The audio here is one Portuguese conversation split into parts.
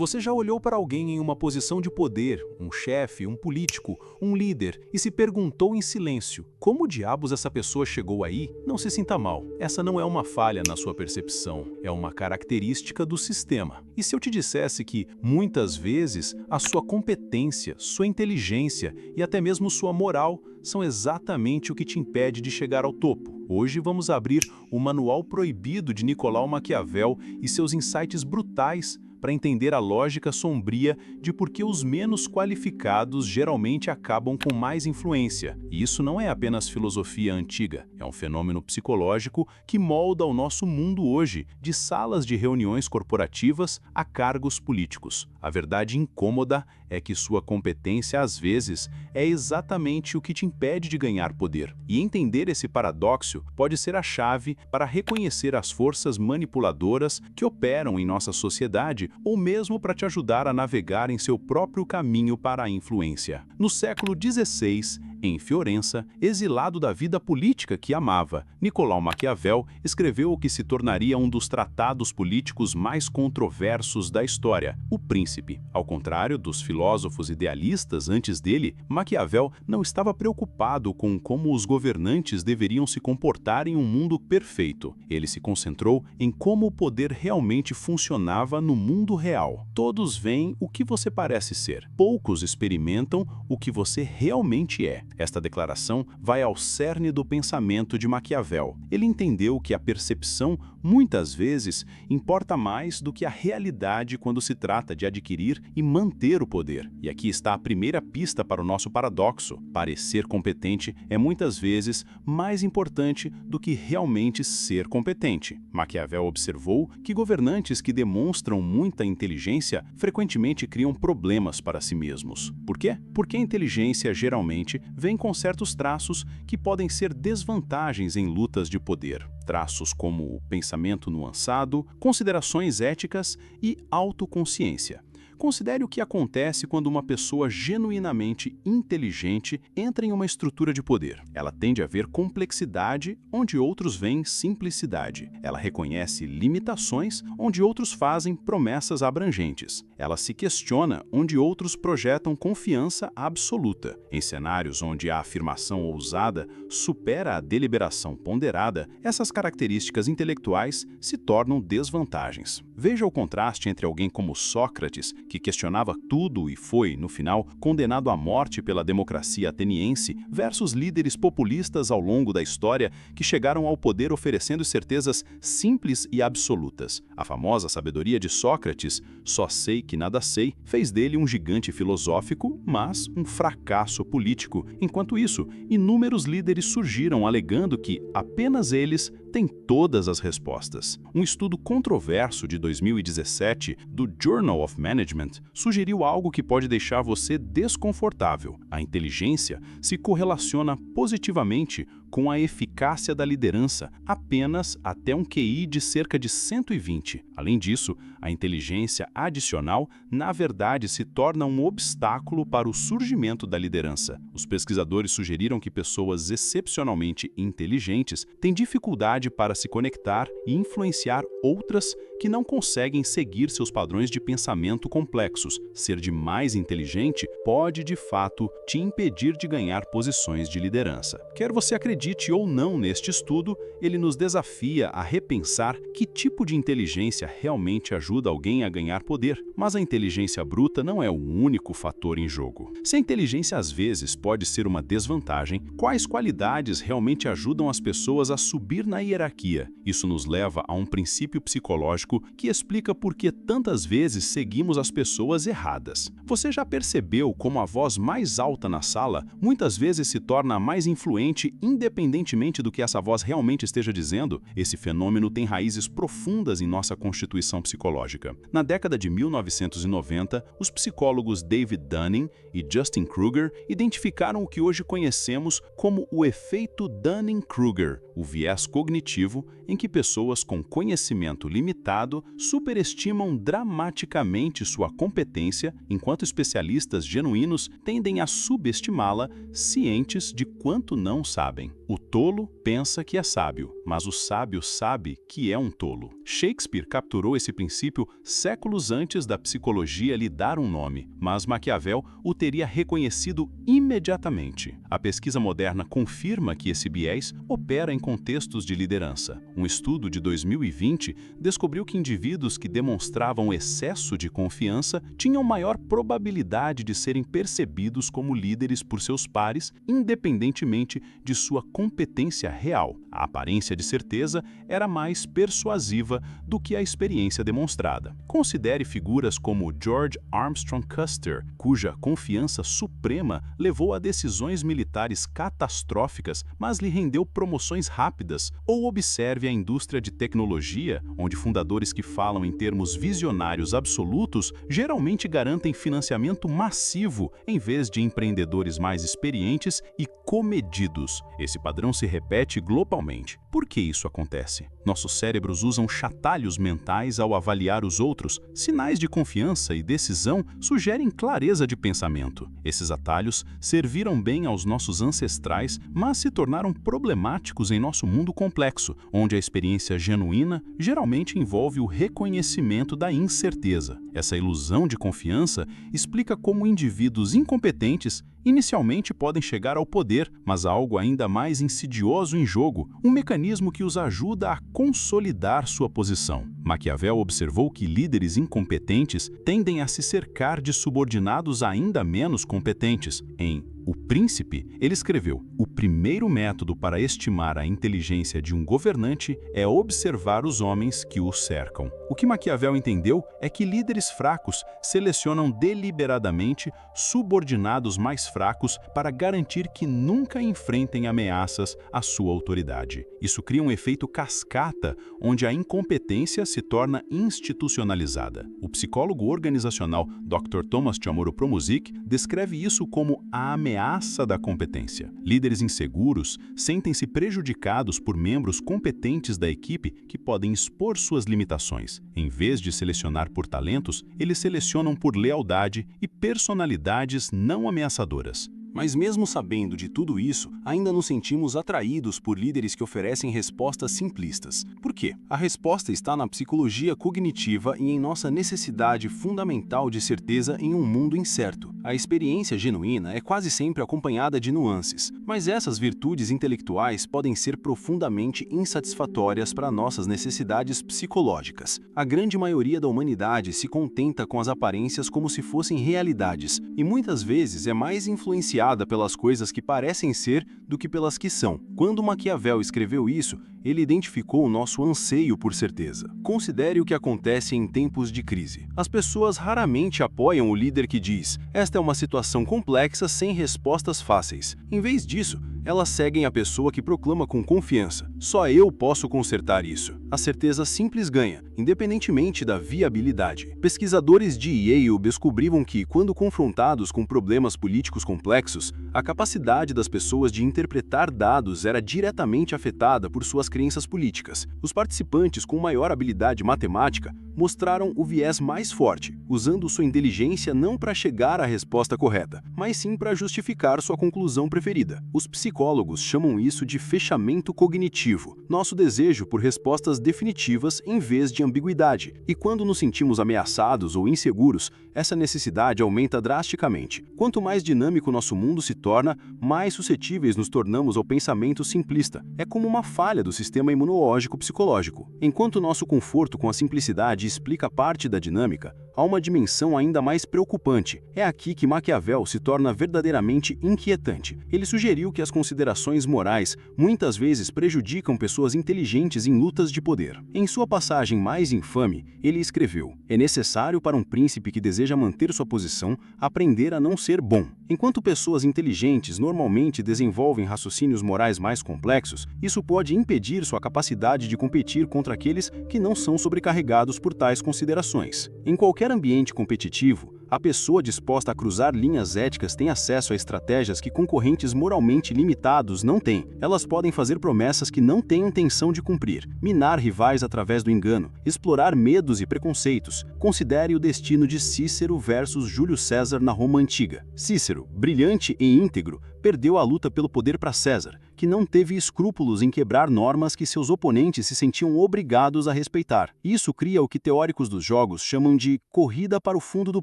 Você já olhou para alguém em uma posição de poder, um chefe, um político, um líder, e se perguntou em silêncio: como diabos essa pessoa chegou aí? Não se sinta mal. Essa não é uma falha na sua percepção, é uma característica do sistema. E se eu te dissesse que, muitas vezes, a sua competência, sua inteligência e até mesmo sua moral são exatamente o que te impede de chegar ao topo? Hoje vamos abrir o Manual Proibido de Nicolau Maquiavel e seus insights brutais para entender a lógica sombria de por que os menos qualificados geralmente acabam com mais influência. E isso não é apenas filosofia antiga, é um fenômeno psicológico que molda o nosso mundo hoje, de salas de reuniões corporativas a cargos políticos. A verdade incômoda é que sua competência, às vezes, é exatamente o que te impede de ganhar poder. E entender esse paradoxo pode ser a chave para reconhecer as forças manipuladoras que operam em nossa sociedade ou mesmo para te ajudar a navegar em seu próprio caminho para a influência. No século XVI, em Florença, exilado da vida política que amava, Nicolau Maquiavel escreveu o que se tornaria um dos tratados políticos mais controversos da história, O Príncipe. Ao contrário dos filósofos idealistas antes dele, Maquiavel não estava preocupado com como os governantes deveriam se comportar em um mundo perfeito. Ele se concentrou em como o poder realmente funcionava no mundo real. Todos veem o que você parece ser. Poucos experimentam o que você realmente é. Esta declaração vai ao cerne do pensamento de Maquiavel. Ele entendeu que a percepção, muitas vezes, importa mais do que a realidade quando se trata de adquirir e manter o poder. E aqui está a primeira pista para o nosso paradoxo. Parecer competente é muitas vezes mais importante do que realmente ser competente. Maquiavel observou que governantes que demonstram muita inteligência frequentemente criam problemas para si mesmos. Por quê? Porque a inteligência geralmente vem com certos traços que podem ser desvantagens em lutas de poder. Traços como o pensamento nuançado, considerações éticas e autoconsciência. Considere o que acontece quando uma pessoa genuinamente inteligente entra em uma estrutura de poder. Ela tende a ver complexidade onde outros veem simplicidade. Ela reconhece limitações onde outros fazem promessas abrangentes. Ela se questiona onde outros projetam confiança absoluta. Em cenários onde a afirmação ousada supera a deliberação ponderada, essas características intelectuais se tornam desvantagens. Veja o contraste entre alguém como Sócrates, que questionava tudo e foi, no final, condenado à morte pela democracia ateniense, versus líderes populistas ao longo da história que chegaram ao poder oferecendo certezas simples e absolutas. A famosa sabedoria de Sócrates, só sei que nada sei, fez dele um gigante filosófico, mas um fracasso político. Enquanto isso, inúmeros líderes surgiram alegando que apenas eles têm todas as respostas. Um estudo controverso de 2017 do Journal of Management sugeriu algo que pode deixar você desconfortável. A inteligência se correlaciona positivamente com a eficácia da liderança, apenas até um QI de cerca de 120. Além disso, a inteligência adicional, na verdade, se torna um obstáculo para o surgimento da liderança. Os pesquisadores sugeriram que pessoas excepcionalmente inteligentes têm dificuldade para se conectar e influenciar outras que não conseguem seguir seus padrões de pensamento complexos. Ser demais inteligente pode, de fato, te impedir de ganhar posições de liderança. Quer você acredite ou não neste estudo, ele nos desafia a repensar que tipo de inteligência realmente ajuda alguém a ganhar poder. Mas a inteligência bruta não é o único fator em jogo. Se a inteligência às vezes pode ser uma desvantagem, quais qualidades realmente ajudam as pessoas a subir na hierarquia? Isso nos leva a um princípio psicológico que explica por que tantas vezes seguimos as pessoas erradas. Você já percebeu como a voz mais alta na sala muitas vezes se torna a mais influente independentemente do que essa voz realmente esteja dizendo? Esse fenômeno tem raízes profundas em nossa constituição psicológica. Na década de 1990, os psicólogos David Dunning e Justin Kruger identificaram o que hoje conhecemos como o efeito Dunning-Kruger, o viés cognitivo em que pessoas com conhecimento limitado superestimam dramaticamente sua competência, enquanto especialistas genuínos tendem a subestimá-la, cientes de quanto não sabem. O tolo pensa que é sábio, mas o sábio sabe que é um tolo. Shakespeare capturou esse princípio séculos antes da psicologia lhe dar um nome, mas Maquiavel o teria reconhecido imediatamente. A pesquisa moderna confirma que esse viés opera em contextos de liderança. Um estudo de 2020 descobriu que indivíduos que demonstravam excesso de confiança tinham maior probabilidade de serem percebidos como líderes por seus pares, independentemente de sua competência real. A aparência de certeza era mais persuasiva do que a experiência demonstrada. Considere figuras como George Armstrong Custer, cuja confiança suprema levou a decisões militares catastróficas, mas lhe rendeu promoções rápidas. Ou observe a indústria de tecnologia, onde fundadores que falam em termos visionários absolutos geralmente garantem financiamento massivo, em vez de empreendedores mais experientes e comedidos. Esse padrão se repete globalmente. Por que isso acontece? Nossos cérebros usam chatalhos mentais ao avaliar os outros. Sinais de confiança e decisão sugerem clareza de pensamento. Esses atalhos serviram bem aos nossos ancestrais, mas se tornaram problemáticos em nosso mundo complexo, onde a experiência genuína geralmente envolve o reconhecimento da incerteza. Essa ilusão de confiança explica como indivíduos incompetentes inicialmente podem chegar ao poder, mas há algo ainda mais insidioso em jogo, um mecanismo que os ajuda a consolidar sua posição. Maquiavel observou que líderes incompetentes tendem a se cercar de subordinados ainda menos competentes. Em O Príncipe, ele escreveu: "O primeiro método para estimar a inteligência de um governante é observar os homens que o cercam." O que Maquiavel entendeu é que líderes fracos selecionam deliberadamente subordinados mais fracos para garantir que nunca enfrentem ameaças à sua autoridade. Isso cria um efeito cascata, onde a incompetência se torna institucionalizada. O psicólogo organizacional Dr. Thomas Chamorro-Promusic descreve isso como a ameaça da competência. Líderes inseguros sentem-se prejudicados por membros competentes da equipe que podem expor suas limitações. Em vez de selecionar por talentos, eles selecionam por lealdade e personalidades não ameaçadoras. Mas mesmo sabendo de tudo isso, ainda nos sentimos atraídos por líderes que oferecem respostas simplistas. Por quê? A resposta está na psicologia cognitiva e em nossa necessidade fundamental de certeza em um mundo incerto. A experiência genuína é quase sempre acompanhada de nuances, mas essas virtudes intelectuais podem ser profundamente insatisfatórias para nossas necessidades psicológicas. A grande maioria da humanidade se contenta com as aparências como se fossem realidades, e muitas vezes é mais influenciada pelas coisas que parecem ser do que pelas que são. Quando Maquiavel escreveu isso, ele identificou o nosso anseio por certeza. Considere o que acontece em tempos de crise. As pessoas raramente apoiam o líder que diz: "Esta é uma situação complexa sem respostas fáceis." Em vez disso, elas seguem a pessoa que proclama com confiança: "Só eu posso consertar isso." A certeza simples ganha, independentemente da viabilidade. Pesquisadores de Yale descobriram que, quando confrontados com problemas políticos complexos, a capacidade das pessoas de interpretar dados era diretamente afetada por suas crenças políticas. Os participantes com maior habilidade matemática mostraram o viés mais forte, usando sua inteligência não para chegar à resposta correta, mas sim para justificar sua conclusão preferida. Os psicólogos chamam isso de fechamento cognitivo, nosso desejo por respostas definitivas em vez de ambiguidade. E quando nos sentimos ameaçados ou inseguros, essa necessidade aumenta drasticamente. Quanto mais dinâmico nosso mundo se torna, mais suscetíveis nos tornamos ao pensamento simplista. É como uma falha do sistema imunológico psicológico. Enquanto nosso conforto com a simplicidade explica parte da dinâmica, há uma dimensão ainda mais preocupante. É aqui que Maquiavel se torna verdadeiramente inquietante. Ele sugeriu que as considerações morais muitas vezes prejudicam pessoas inteligentes em lutas de poder. Em sua passagem mais infame, ele escreveu: "É necessário para um príncipe que deseja manter sua posição aprender a não ser bom." Enquanto pessoas inteligentes normalmente desenvolvem raciocínios morais mais complexos, isso pode impedir sua capacidade de competir contra aqueles que não são sobrecarregados por tais considerações. Em qualquer ambiente competitivo, a pessoa disposta a cruzar linhas éticas tem acesso a estratégias que concorrentes moralmente limitados não têm. Elas podem fazer promessas que não têm intenção de cumprir, minar rivais através do engano, explorar medos e preconceitos. Considere o destino de Cícero versus Júlio César na Roma Antiga. Cícero, brilhante e íntegro, Perdeu a luta pelo poder para César, que não teve escrúpulos em quebrar normas que seus oponentes se sentiam obrigados a respeitar. Isso cria o que teóricos dos jogos chamam de corrida para o fundo do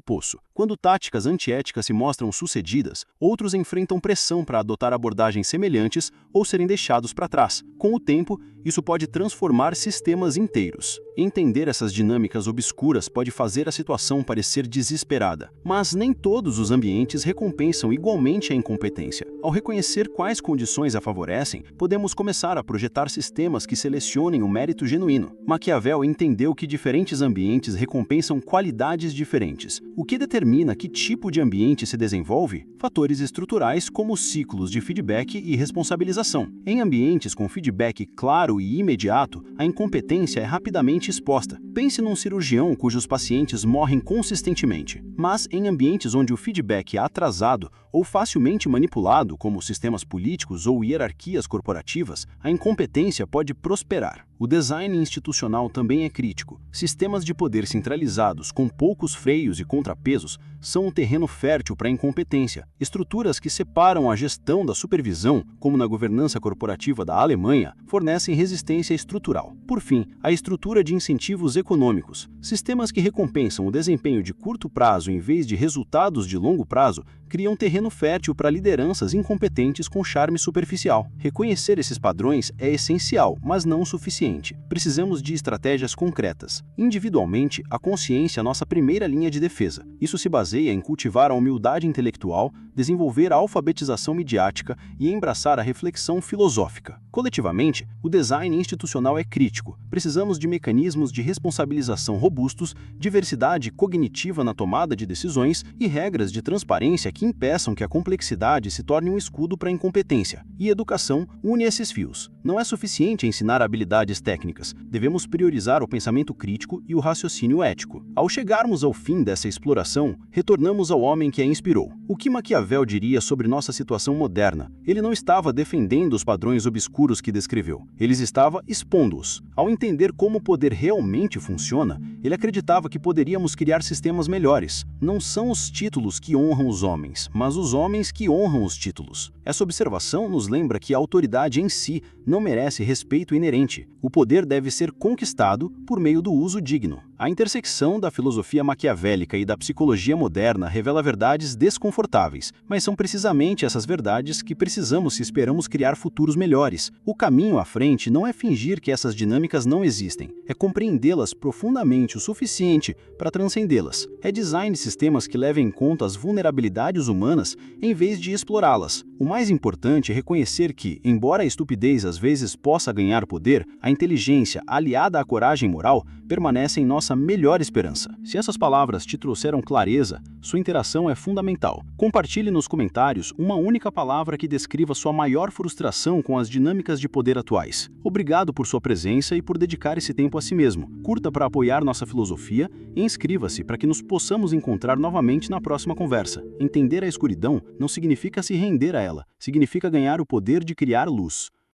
poço. Quando táticas antiéticas se mostram sucedidas, outros enfrentam pressão para adotar abordagens semelhantes ou serem deixados para trás. Com o tempo, isso pode transformar sistemas inteiros. Entender essas dinâmicas obscuras pode fazer a situação parecer desesperada, mas nem todos os ambientes recompensam igualmente a incompetência. Ao reconhecer quais condições a favorecem, podemos começar a projetar sistemas que selecionem o mérito genuíno. Maquiavel entendeu que diferentes ambientes recompensam qualidades diferentes. O que determina que tipo de ambiente se desenvolve? Fatores estruturais como ciclos de feedback e responsabilização. Em ambientes com feedback claro e imediato, a incompetência é rapidamente exposta. Pense num cirurgião cujos pacientes morrem consistentemente. Mas em ambientes onde o feedback é atrasado ou facilmente manipulado, como sistemas políticos ou hierarquias corporativas, a incompetência pode prosperar. O design institucional também é crítico. Sistemas de poder centralizados com poucos freios e contrapesos são um terreno fértil para a incompetência. Estruturas que separam a gestão da supervisão, como na governança corporativa da Alemanha, fornecem resistência estrutural. Por fim, a estrutura de incentivos econômicos. Sistemas que recompensam o desempenho de curto prazo em vez de resultados de longo prazo criam terreno fértil para lideranças incompetentes com charme superficial. Reconhecer esses padrões é essencial, mas não o suficiente. Precisamos de estratégias concretas. Individualmente, a consciência é a nossa primeira linha de defesa. Isso se baseia em cultivar a humildade intelectual, desenvolver a alfabetização midiática e embraçar a reflexão filosófica. Coletivamente, o design institucional é crítico. Precisamos de mecanismos de responsabilização robustos, diversidade cognitiva na tomada de decisões e regras de transparência que impeçam que a complexidade se torne um escudo para a incompetência. E educação une esses fios. Não é suficiente ensinar habilidades técnicas. Devemos priorizar o pensamento crítico e o raciocínio ético. Ao chegarmos ao fim dessa exploração, retornamos ao homem que a inspirou. O que Maquiavel diria sobre nossa situação moderna? Ele não estava defendendo os padrões obscuros que descreveu. Ele estava expondo-os. Ao entender como o poder realmente funciona, ele acreditava que poderíamos criar sistemas melhores. Não são os títulos que honram os homens, mas os homens que honram os títulos. Essa observação nos lembra que a autoridade em si não merece respeito inerente. O poder deve ser conquistado por meio do uso digno. A intersecção da filosofia maquiavélica e da psicologia moderna revela verdades desconfortáveis, mas são precisamente essas verdades que precisamos se esperamos criar futuros melhores. O caminho à frente não é fingir que essas dinâmicas não existem, é compreendê-las profundamente o suficiente para transcendê-las. É design de sistemas que levem em conta as vulnerabilidades humanas em vez de explorá-las. O mais importante é reconhecer que, embora a estupidez às vezes possa ganhar poder, a inteligência, aliada à coragem moral, permanece em nossa melhor esperança. Se essas palavras te trouxeram clareza, sua interação é fundamental. Compartilhe nos comentários uma única palavra que descreva sua maior frustração com as dinâmicas de poder atuais. Obrigado por sua presença e por dedicar esse tempo a si mesmo. Curta para apoiar nossa filosofia e inscreva-se para que nos possamos encontrar novamente na próxima conversa. Entender a escuridão não significa se render a ela, significa ganhar o poder de criar luz.